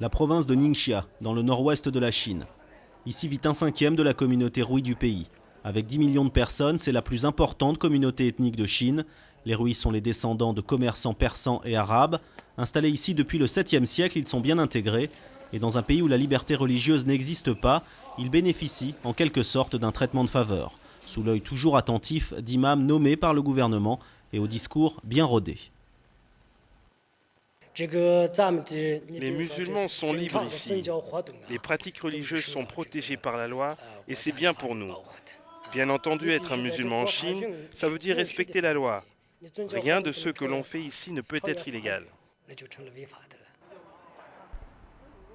la province de Ningxia, dans le nord-ouest de la Chine. Ici vit 1/5 de la communauté Rouï du pays. Avec 10 millions de personnes, c'est la plus importante communauté ethnique de Chine. Les Rouïs sont les descendants de commerçants persans et arabes. Installés ici depuis le 7e siècle, ils sont bien intégrés. Et dans un pays où la liberté religieuse n'existe pas, ils bénéficient en quelque sorte d'un traitement de faveur, sous l'œil toujours attentif d'imams nommés par le gouvernement et au discours bien rodé. Les musulmans sont libres ici. Les pratiques religieuses sont protégées par la loi et c'est bien pour nous. Bien entendu, être un musulman en Chine, ça veut dire respecter la loi. Rien de ce que l'on fait ici ne peut être illégal.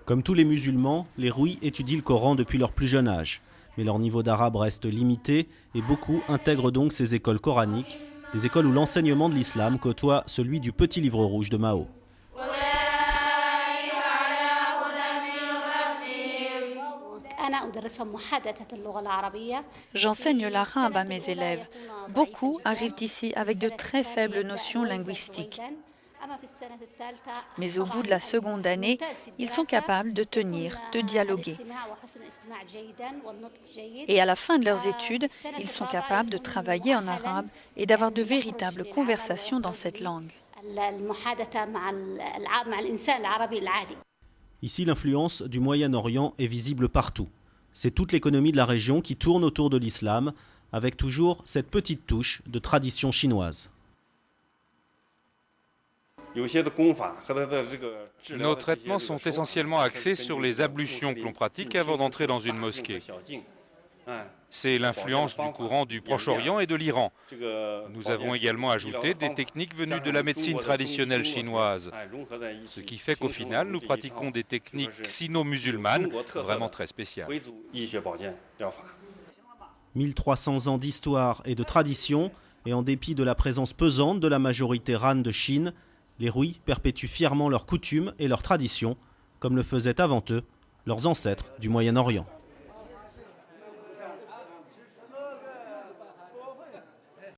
Comme tous les musulmans, les Rouïs étudient le Coran depuis leur plus jeune âge. Mais leur niveau d'arabe reste limité et beaucoup intègrent donc ces écoles coraniques, des écoles où l'enseignement de l'islam côtoie celui du petit livre rouge de Mao. J'enseigne l'arabe à mes élèves. Beaucoup arrivent ici avec de très faibles notions linguistiques. Mais au bout de la seconde année, ils sont capables de tenir, de dialoguer. Et à la fin de leurs études, ils sont capables de travailler en arabe et d'avoir de véritables conversations dans cette langue. Ici, l'influence du Moyen-Orient est visible partout. C'est toute l'économie de la région qui tourne autour de l'islam, avec toujours cette petite touche de tradition chinoise. Nos traitements sont essentiellement axés sur les ablutions que l'on pratique avant d'entrer dans une mosquée. C'est l'influence du courant du Proche-Orient et de l'Iran. Nous avons également ajouté des techniques venues de la médecine traditionnelle chinoise, ce qui fait qu'au final, nous pratiquons des techniques sino-musulmanes vraiment très spéciales. 1300 ans d'histoire et de tradition, et en dépit de la présence pesante de la majorité Han de Chine, les Rouïs perpétuent fièrement leurs coutumes et leurs traditions, comme le faisaient avant eux leurs ancêtres du Moyen-Orient.